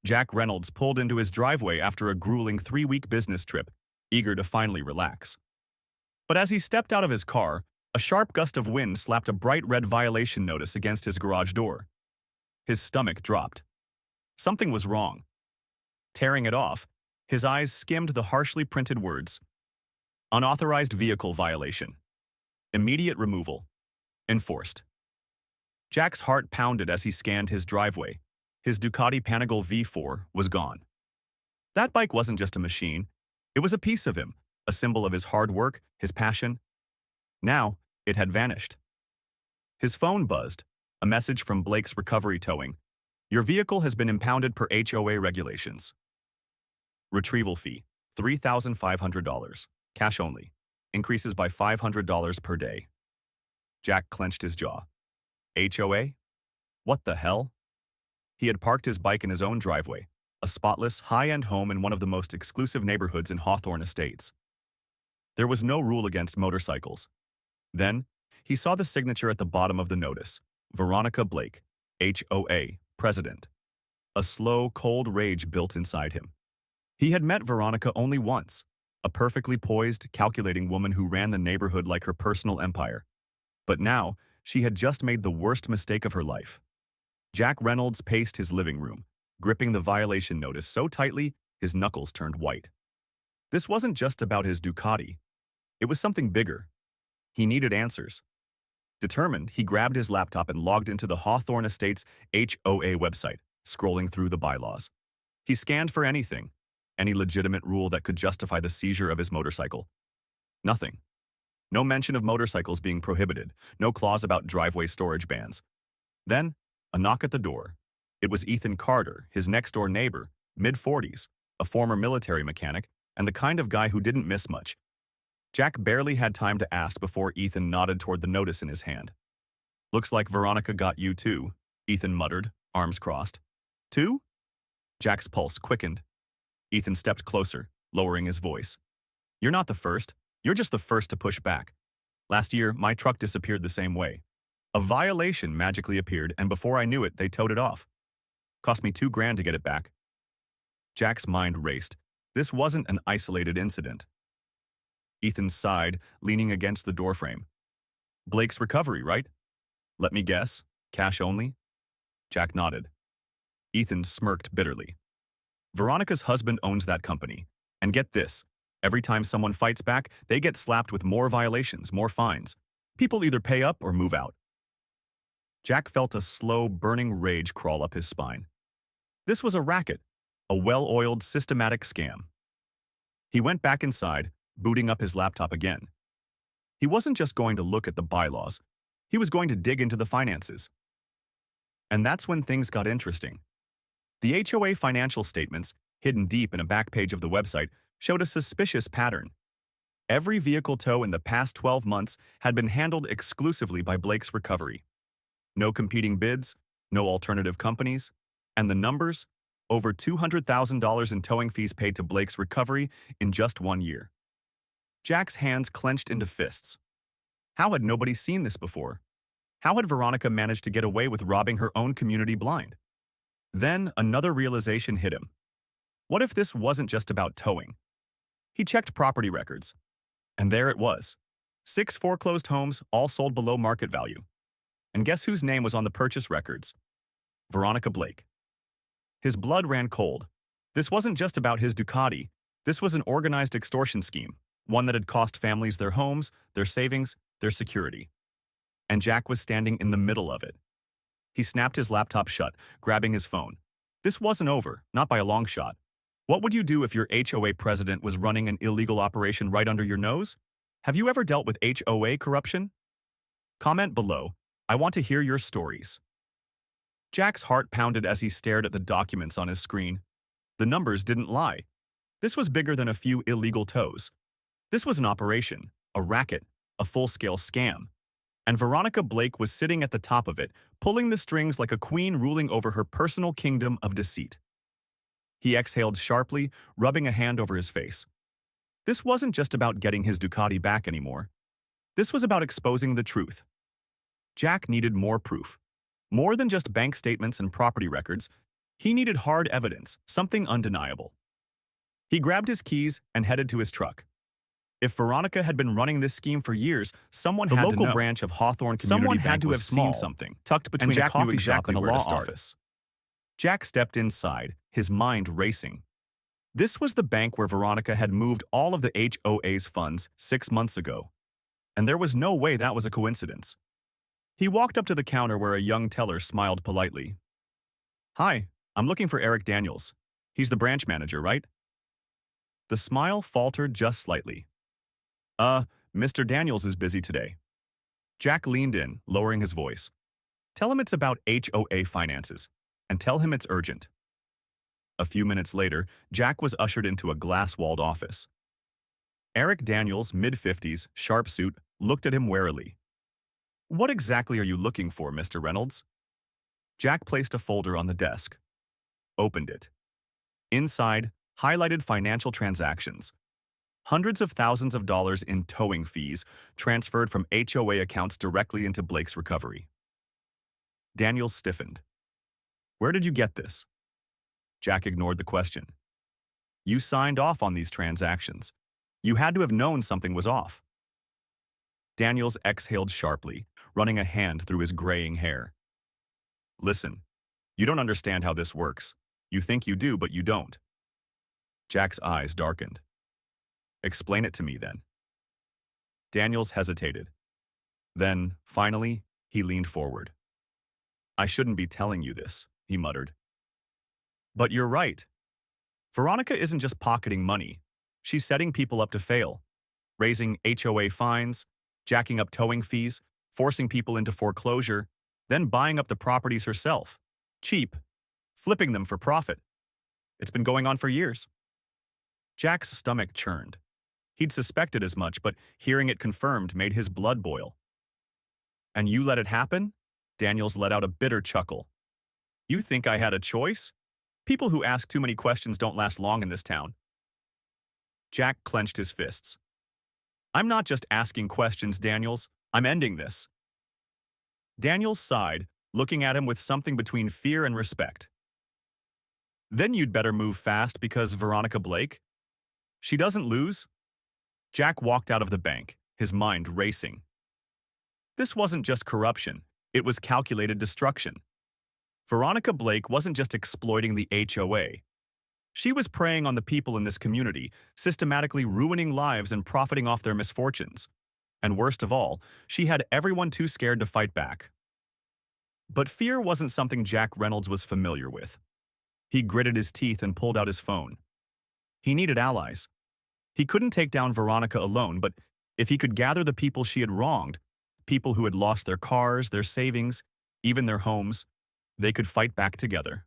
Jack Reynolds pulled into his driveway after a grueling 3-week business trip, eager to finally relax. But as he stepped out of his car, a sharp gust of wind slapped a bright red violation notice against his garage door. His stomach dropped. Something was wrong. Tearing it off, his eyes skimmed the harshly printed words: unauthorized vehicle violation. Immediate removal. Enforced. Jack's heart pounded as he scanned his driveway. His Ducati Panigale V4 was gone. That bike wasn't just a machine. It was a piece of him, a symbol of his hard work, his passion. Now, it had vanished. His phone buzzed, a message from Blake's Recovery Towing. Your vehicle has been impounded per HOA regulations. Retrieval fee, $3,500. Cash only. Increases by $500 per day. Jack clenched his jaw. HOA? What the hell? He had parked his bike in his own driveway, a spotless, high-end home in one of the most exclusive neighborhoods in Hawthorne Estates. There was no rule against motorcycles. Then, he saw the signature at the bottom of the notice: Veronica Blake, HOA President. A slow, cold rage built inside him. He had met Veronica only once, a perfectly poised, calculating woman who ran the neighborhood like her personal empire. But now, she had just made the worst mistake of her life. Jack Reynolds paced his living room, gripping the violation notice so tightly his knuckles turned white. This wasn't just about his Ducati. It was something bigger. He needed answers. Determined, he grabbed his laptop and logged into the Hawthorne Estates HOA website, scrolling through the bylaws. He scanned for anything, any legitimate rule that could justify the seizure of his motorcycle. Nothing. No mention of motorcycles being prohibited, no clause about driveway storage bans. Then, a knock at the door. It was Ethan Carter, his next-door neighbor, mid-40s, a former military mechanic, and the kind of guy who didn't miss much. Jack barely had time to ask before Ethan nodded toward the notice in his hand. Looks like Veronica got you too, Ethan muttered, arms crossed. Two? Jack's pulse quickened. Ethan stepped closer, lowering his voice. You're not the first. You're just the first to push back. Last year, my truck disappeared the same way. A violation magically appeared, and before I knew it, they towed it off. Cost me $2,000 to get it back. Jack's mind raced. This wasn't an isolated incident. Ethan sighed, leaning against the doorframe. Blake's Recovery, right? Let me guess. Cash only? Jack nodded. Ethan smirked bitterly. Veronica's husband owns that company. And get this, every time someone fights back, they get slapped with more violations, more fines. People either pay up or move out. Jack felt a slow, burning rage crawl up his spine. This was a racket, a well-oiled, systematic scam. He went back inside, booting up his laptop again. He wasn't just going to look at the bylaws. He was going to dig into the finances. And that's when things got interesting. The HOA financial statements, hidden deep in a back page of the website, showed a suspicious pattern. Every vehicle tow in the past 12 months had been handled exclusively by Blake's Recovery. No competing bids, no alternative companies, and the numbers? Over $200,000 in towing fees paid to Blake's Recovery in just 1 year. Jack's hands clenched into fists. How had nobody seen this before? How had Veronica managed to get away with robbing her own community blind? Then another realization hit him. What if this wasn't just about towing? He checked property records. And there it was. 6 foreclosed homes, all sold below market value. And guess whose name was on the purchase records? Veronica Blake. His blood ran cold. This wasn't just about his Ducati. This was an organized extortion scheme, one that had cost families their homes, their savings, their security. And Jack was standing in the middle of it. He snapped his laptop shut, grabbing his phone. This wasn't over, not by a long shot. What would you do if your HOA president was running an illegal operation right under your nose? Have you ever dealt with HOA corruption? Comment below. I want to hear your stories. Jack's heart pounded as he stared at the documents on his screen. The numbers didn't lie. This was bigger than a few illegal tows. This was an operation, a racket, a full-scale scam. And Veronica Blake was sitting at the top of it, pulling the strings like a queen ruling over her personal kingdom of deceit. He exhaled sharply, rubbing a hand over his face. This wasn't just about getting his Ducati back anymore. This was about exposing the truth. Jack needed more proof. More than just bank statements and property records. He needed hard evidence, something undeniable. He grabbed his keys and headed to his truck. If Veronica had been running this scheme for years, someone had to know. The local branch of Hawthorne Community Bank was small, seen something, tucked between a coffee shop and a law office. Jack stepped inside, his mind racing. This was the bank where Veronica had moved all of the HOA's funds 6 months ago, and there was no way that was a coincidence. He walked up to the counter where a young teller smiled politely. "Hi, I'm looking for Eric Daniels. He's the branch manager, right?" The smile faltered just slightly. Mr. Daniels is busy today." Jack leaned in, lowering his voice. "Tell him it's about HOA finances, and tell him it's urgent." A few minutes later, Jack was ushered into a glass-walled office. Eric Daniels, mid-50s, sharp suit, looked at him warily. "What exactly are you looking for, Mr. Reynolds?" Jack placed a folder on the desk. Opened it. Inside, highlighted financial transactions. Hundreds of thousands of dollars in towing fees transferred from HOA accounts directly into Blake's recovery. Daniels stiffened. "Where did you get this?" Jack ignored the question. "You signed off on these transactions. You had to have known something was off." Daniels exhaled sharply, running a hand through his graying hair. "Listen, you don't understand how this works. You think you do, but you don't." Jack's eyes darkened. "Explain it to me, then." Daniels hesitated. Then, finally, he leaned forward. "I shouldn't be telling you this," he muttered. "But you're right. Veronica isn't just pocketing money. She's setting people up to fail, raising HOA fines, jacking up towing fees, forcing people into foreclosure, then buying up the properties herself. Cheap. Flipping them for profit. It's been going on for years." Jack's stomach churned. He'd suspected as much, but hearing it confirmed made his blood boil. "And you let it happen?" Daniels let out a bitter chuckle. "You think I had a choice? People who ask too many questions don't last long in this town." Jack clenched his fists. "I'm not just asking questions, Daniels. I'm ending this." Daniels sighed, looking at him with something between fear and respect. "Then you'd better move fast because Veronica Blake? She doesn't lose?" Jack walked out of the bank, his mind racing. This wasn't just corruption, it was calculated destruction. Veronica Blake wasn't just exploiting the HOA. She was preying on the people in this community, systematically ruining lives and profiting off their misfortunes. And worst of all, she had everyone too scared to fight back. But fear wasn't something Jack Reynolds was familiar with. He gritted his teeth and pulled out his phone. He needed allies. He couldn't take down Veronica alone, but if he could gather the people she had wronged, people who had lost their cars, their savings, even their homes, they could fight back together.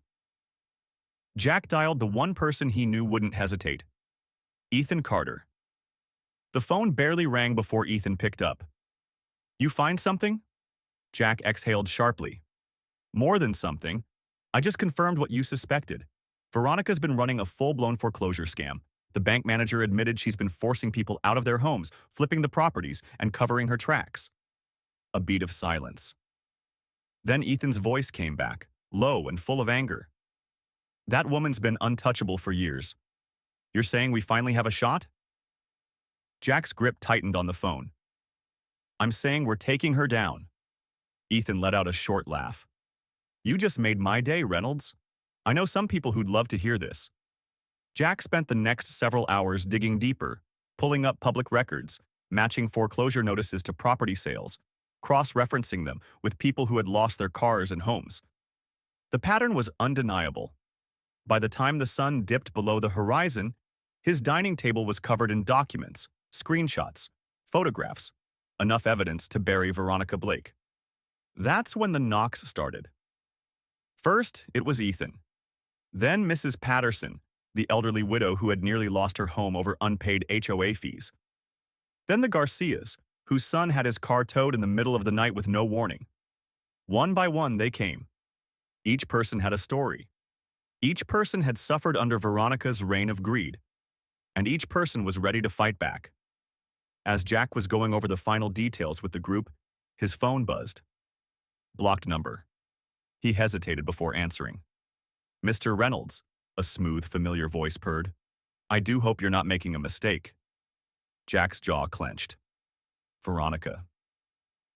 Jack dialed the one person he knew wouldn't hesitate. Ethan Carter. The phone barely rang before Ethan picked up. "You find something?" Jack exhaled sharply. "More than something. I just confirmed what you suspected. Veronica's been running a full-blown foreclosure scam. The bank manager admitted she's been forcing people out of their homes, flipping the properties, and covering her tracks." A beat of silence. Then Ethan's voice came back, low and full of anger. "That woman's been untouchable for years. You're saying we finally have a shot?" Jack's grip tightened on the phone. "I'm saying we're taking her down." Ethan let out a short laugh. "You just made my day, Reynolds. I know some people who'd love to hear this." Jack spent the next several hours digging deeper, pulling up public records, matching foreclosure notices to property sales, cross-referencing them with people who had lost their cars and homes. The pattern was undeniable. By the time the sun dipped below the horizon, his dining table was covered in documents, screenshots, photographs, enough evidence to bury Veronica Blake. That's when the knocks started. First, it was Ethan. Then Mrs. Patterson, the elderly widow who had nearly lost her home over unpaid HOA fees. Then the Garcias, whose son had his car towed in the middle of the night with no warning. One by one, they came. Each person had a story. Each person had suffered under Veronica's reign of greed. And each person was ready to fight back. As Jack was going over the final details with the group, his phone buzzed. Blocked number. He hesitated before answering. Mr. Reynolds, a smooth, familiar voice purred. I do hope you're not making a mistake. Jack's jaw clenched. Veronica.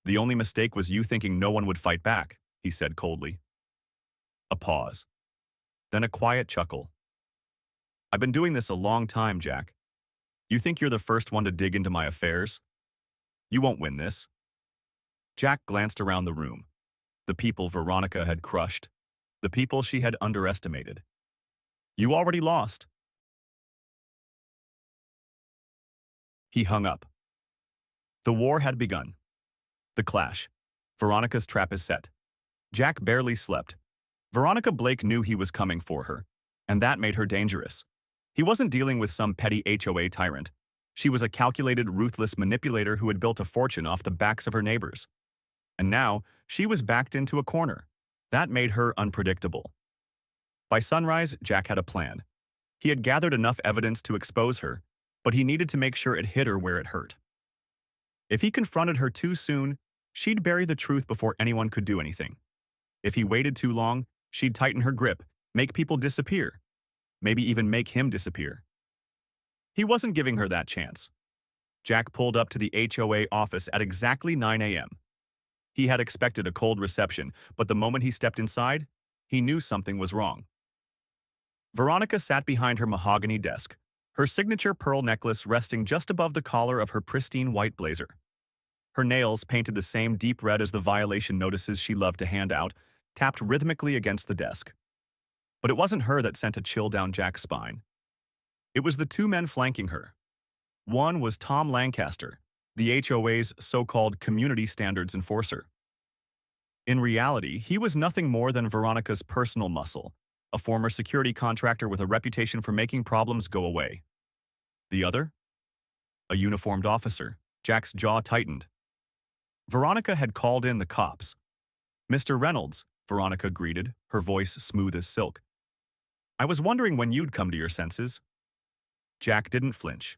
The only mistake was you thinking no one would fight back, he said coldly. A pause. Then a quiet chuckle. I've been doing this a long time, Jack. You think you're the first one to dig into my affairs? You won't win this. Jack glanced around the room. The people Veronica had crushed. The people she had underestimated. You already lost. He hung up. The war had begun. The clash. Veronica's trap is set. Jack barely slept. Veronica Blake knew he was coming for her, and that made her dangerous. He wasn't dealing with some petty HOA tyrant. She was a calculated, ruthless manipulator who had built a fortune off the backs of her neighbors. And now, she was backed into a corner. That made her unpredictable. By sunrise, Jack had a plan. He had gathered enough evidence to expose her, but he needed to make sure it hit her where it hurt. If he confronted her too soon, she'd bury the truth before anyone could do anything. If he waited too long, she'd tighten her grip, make people disappear, maybe even make him disappear. He wasn't giving her that chance. Jack pulled up to the HOA office at exactly 9 a.m. He had expected a cold reception, but the moment he stepped inside, he knew something was wrong. Veronica sat behind her mahogany desk, her signature pearl necklace resting just above the collar of her pristine white blazer. Her nails, painted the same deep red as the violation notices she loved to hand out, tapped rhythmically against the desk. But it wasn't her that sent a chill down Jack's spine. It was the two men flanking her. One was Tom Lancaster, the HOA's so-called community standards enforcer. In reality, he was nothing more than Veronica's personal muscle, a former security contractor with a reputation for making problems go away. The other? A uniformed officer. Jack's jaw tightened. Veronica had called in the cops. Mr. Reynolds, Veronica greeted, her voice smooth as silk. I was wondering when you'd come to your senses. Jack didn't flinch.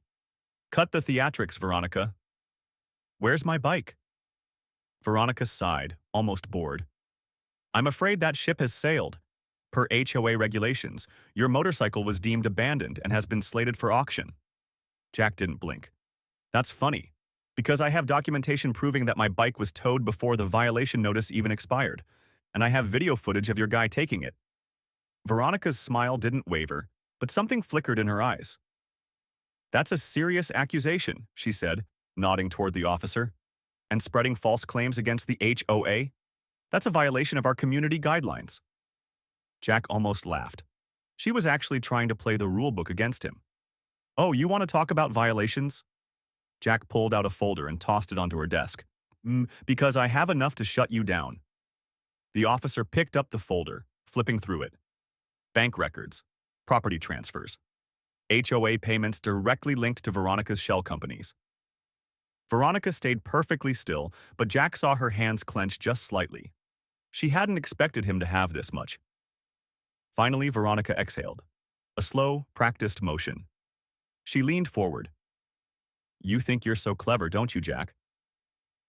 Cut the theatrics, Veronica. Where's my bike? Veronica sighed, almost bored. I'm afraid that ship has sailed. Per HOA regulations, your motorcycle was deemed abandoned and has been slated for auction. Jack didn't blink. That's funny, because I have documentation proving that my bike was towed before the violation notice even expired, and I have video footage of your guy taking it. Veronica's smile didn't waver, but something flickered in her eyes. That's a serious accusation, she said, nodding toward the officer. And spreading false claims against the HOA? That's a violation of our community guidelines. Jack almost laughed. She was actually trying to play the rulebook against him. Oh, you want to talk about violations? Jack pulled out a folder and tossed it onto her desk. Because I have enough to shut you down. The officer picked up the folder, flipping through it. Bank records, property transfers, HOA payments directly linked to Veronica's shell companies. Veronica stayed perfectly still, but Jack saw her hands clench just slightly. She hadn't expected him to have this much. Finally, Veronica exhaled, a slow, practiced motion. She leaned forward. You think you're so clever, don't you, Jack?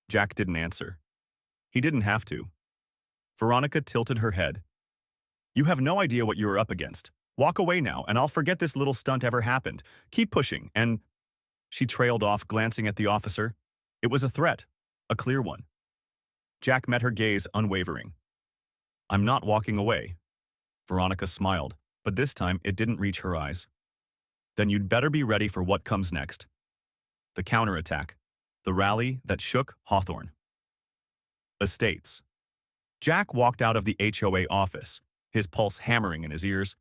Jack didn't answer. He didn't have to. Veronica tilted her head. You have no idea what you are up against. Walk away now, and I'll forget this little stunt ever happened. Keep pushing, and... She trailed off, glancing at the officer. It was a threat, a clear one. Jack met her gaze, unwavering. I'm not walking away. Veronica smiled, but this time it didn't reach her eyes. Then you'd better be ready for what comes next. The counterattack. The rally that shook Hawthorne Estates. Jack walked out of the HOA office, his pulse hammering in his ears.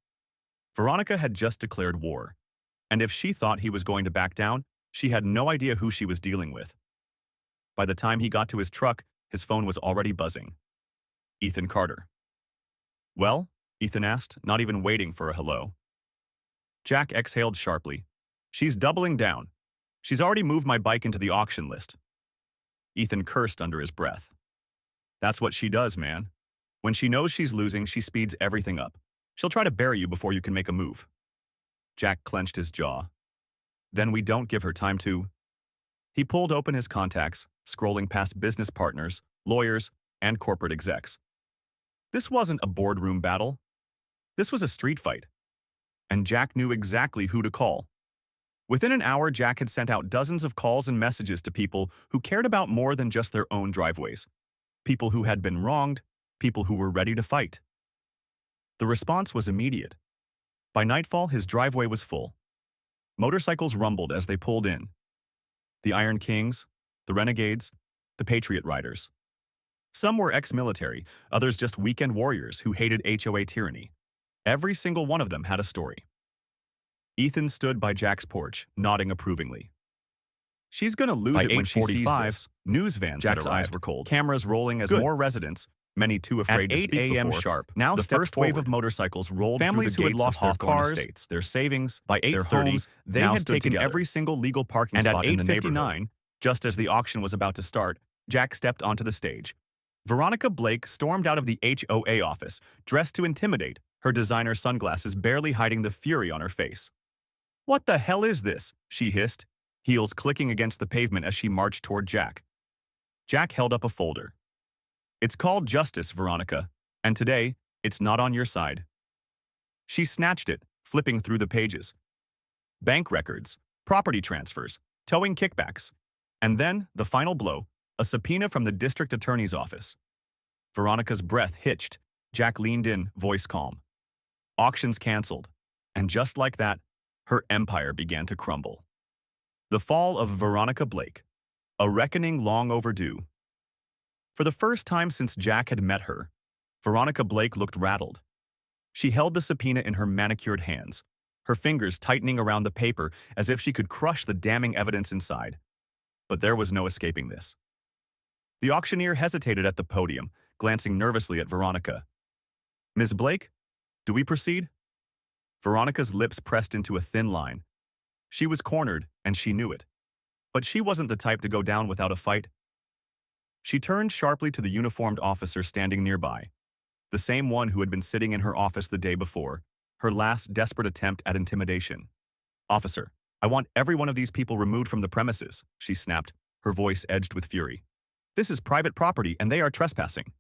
Veronica had just declared war, and if she thought he was going to back down, she had no idea who she was dealing with. By the time he got to his truck, his phone was already buzzing. Ethan Carter. Well? Ethan asked, not even waiting for a hello. Jack exhaled sharply. She's doubling down. She's already moved my bike into the auction list. Ethan cursed under his breath. That's what she does, man. When she knows she's losing, she speeds everything up. She'll try to bury you before you can make a move. Jack clenched his jaw. Then we don't give her time to... He pulled open his contacts, scrolling past business partners, lawyers, and corporate execs. This wasn't a boardroom battle. This was a street fight, and Jack knew exactly who to call. Within an hour, Jack had sent out dozens of calls and messages to people who cared about more than just their own driveways. People who had been wronged, people who were ready to fight. The response was immediate. By nightfall, his driveway was full. Motorcycles rumbled as they pulled in. The Iron Kings, the Renegades, the Patriot Riders. Some were ex-military, others just weekend warriors who hated HOA tyranny. Every single one of them had a story. Ethan stood by Jack's porch, nodding approvingly. She's gonna lose it when she sees this. News vans Jack's eyes were cold. Cameras rolling as more residents, many too afraid to speak before, 8 a.m. sharp. Now the first wave of motorcycles rolled Families through the who gates had lost of their Hawthorne cars, Estates, their savings, by their 8:30, homes, they now had stood taken together. every single legal parking spot in the neighborhood. And at 8:59, just as the auction was about to start, Jack stepped onto the stage. Veronica Blake stormed out of the HOA office, dressed to intimidate, her designer sunglasses barely hiding the fury on her face. "What the hell is this?" she hissed, heels clicking against the pavement as she marched toward Jack. Jack held up a folder. "It's called Justice, Veronica, and today, it's not on your side." She snatched it, flipping through the pages. Bank records, property transfers, towing kickbacks, and then, the final blow, a subpoena from the district attorney's office. Veronica's breath hitched. Jack leaned in, voice calm. Auctions canceled, and just like that, her empire began to crumble. The fall of Veronica Blake, a reckoning long overdue. For the first time since Jack had met her, Veronica Blake looked rattled. She held the subpoena in her manicured hands, her fingers tightening around the paper as if she could crush the damning evidence inside. But there was no escaping this. The auctioneer hesitated at the podium, glancing nervously at Veronica. "Ms. Blake, do we proceed?" Veronica's lips pressed into a thin line. She was cornered, and she knew it. But she wasn't the type to go down without a fight. She turned sharply to the uniformed officer standing nearby, the same one who had been sitting in her office the day before, her last desperate attempt at intimidation. "Officer, I want every one of these people removed from the premises," she snapped, her voice edged with fury. "This is private property, and they are trespassing."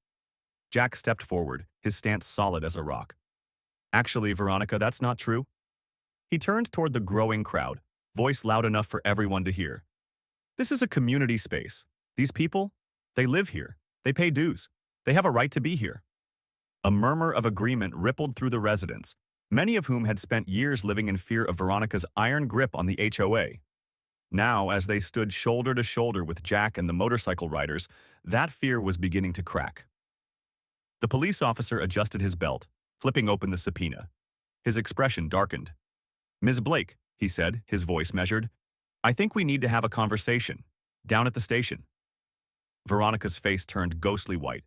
Jack stepped forward, his stance solid as a rock. "Actually, Veronica, that's not true." He turned toward the growing crowd, voice loud enough for everyone to hear. "This is a community space. These people, they live here. They pay dues. They have a right to be here." A murmur of agreement rippled through the residents, many of whom had spent years living in fear of Veronica's iron grip on the HOA. Now, as they stood shoulder to shoulder with Jack and the motorcycle riders, that fear was beginning to crack. The police officer adjusted his belt, flipping open the subpoena. His expression darkened. "Ms. Blake," he said, his voice measured, "I think we need to have a conversation. Down at the station." Veronica's face turned ghostly white.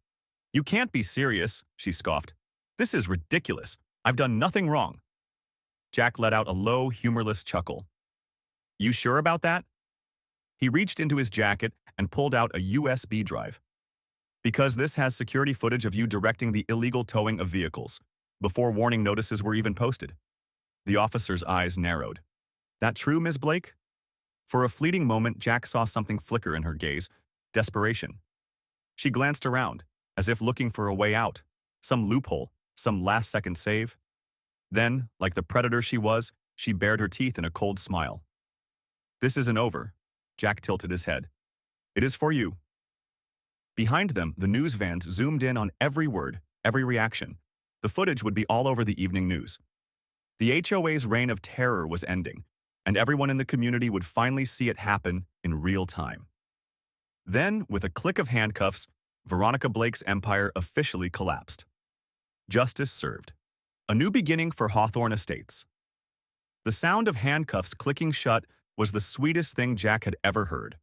"You can't be serious," she scoffed. "This is ridiculous. I've done nothing wrong." Jack let out a low, humorless chuckle. "You sure about that?" He reached into his jacket and pulled out a USB drive. "Because this has security footage of you directing the illegal towing of vehicles, before warning notices were even posted." The officer's eyes narrowed. "That true, Ms. Blake?" For a fleeting moment, Jack saw something flicker in her gaze, desperation. She glanced around, as if looking for a way out, some loophole, some last-second save. Then, like the predator she was, she bared her teeth in a cold smile. "This isn't over." Jack tilted his head. "It is for you." Behind them, the news vans zoomed in on every word, every reaction. The footage would be all over the evening news. The HOA's reign of terror was ending, and everyone in the community would finally see it happen in real time. Then, with a click of handcuffs, Veronica Blake's empire officially collapsed. Justice served. A new beginning for Hawthorne Estates. The sound of handcuffs clicking shut was the sweetest thing Jack had ever heard.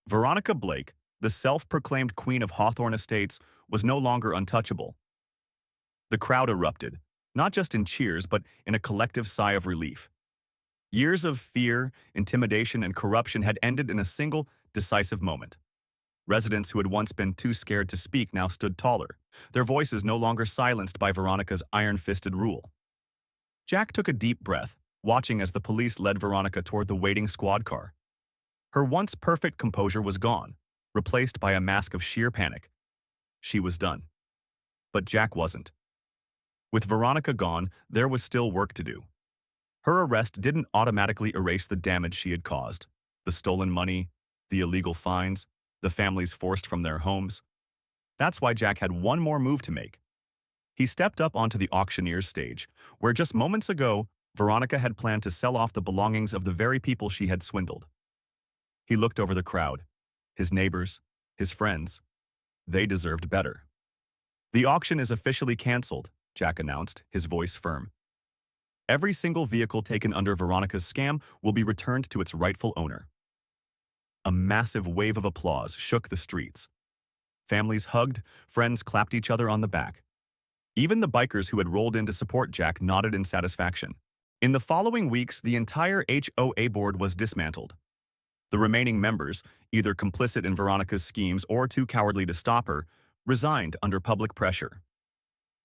Veronica Blake, the self-proclaimed queen of Hawthorne Estates, was no longer untouchable. The crowd erupted, not just in cheers but in a collective sigh of relief. Years of fear, intimidation, and corruption had ended in a single, decisive moment. Residents who had once been too scared to speak now stood taller, their voices no longer silenced by Veronica's iron-fisted rule. Jack took a deep breath, watching as the police led Veronica toward the waiting squad car. Her once perfect composure was gone, replaced by a mask of sheer panic. She was done. But Jack wasn't. With Veronica gone, there was still work to do. Her arrest didn't automatically erase the damage she had caused. The stolen money, the illegal fines, the families forced from their homes. That's why Jack had one more move to make. He stepped up onto the auctioneer's stage, where just moments ago, Veronica had planned to sell off the belongings of the very people she had swindled. He looked over the crowd, his neighbors, his friends. They deserved better. The auction is officially canceled, Jack announced, his voice firm. Every single vehicle taken under Veronica's scam will be returned to its rightful owner. A massive wave of applause shook the streets. Families hugged, friends clapped each other on the back. Even the bikers who had rolled in to support Jack nodded in satisfaction. In the following weeks, the entire HOA board was dismantled. The remaining members, either complicit in Veronica's schemes or too cowardly to stop her, resigned under public pressure.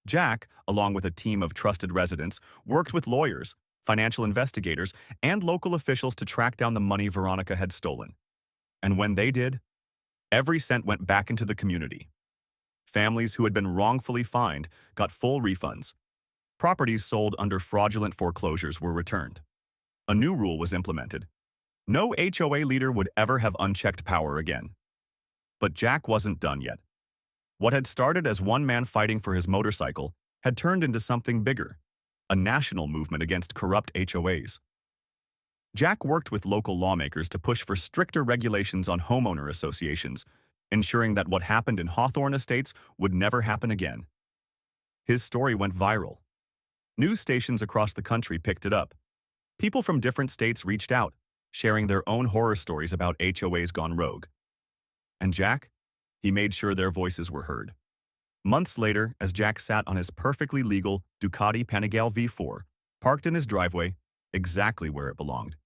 Jack, along with a team of trusted residents, worked with lawyers, financial investigators, and local officials to track down the money Veronica had stolen. And when they did, every cent went back into the community. Families who had been wrongfully fined got full refunds. Properties sold under fraudulent foreclosures were returned. A new rule was implemented. No HOA leader would ever have unchecked power again. But Jack wasn't done yet. What had started as one man fighting for his motorcycle had turned into something bigger, a national movement against corrupt HOAs. Jack worked with local lawmakers to push for stricter regulations on homeowner associations, ensuring that what happened in Hawthorne Estates would never happen again. His story went viral. News stations across the country picked it up. People from different states reached out, sharing their own horror stories about HOAs gone rogue. And Jack? He made sure their voices were heard. Months later, as Jack sat on his perfectly legal Ducati Panigale V4, parked in his driveway, exactly where it belonged,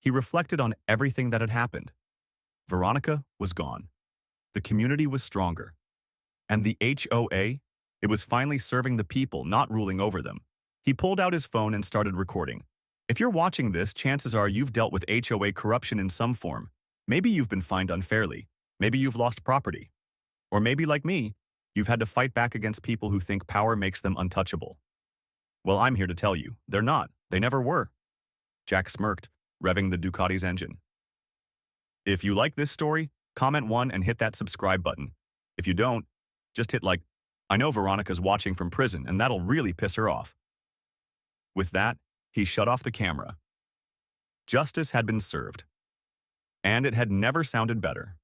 he reflected on everything that had happened. Veronica was gone. The community was stronger. And the HOA? It was finally serving the people, not ruling over them. He pulled out his phone and started recording. If you're watching this, chances are you've dealt with HOA corruption in some form. Maybe you've been fined unfairly. Maybe you've lost property. Or maybe, like me, you've had to fight back against people who think power makes them untouchable. Well, I'm here to tell you, they're not. They never were. Jack smirked, revving the Ducati's engine. If you like this story, comment 1 and hit that subscribe button. If you don't, just hit like. I know Veronica's watching from prison, and that'll really piss her off. With that, he shut off the camera. Justice had been served. And it had never sounded better.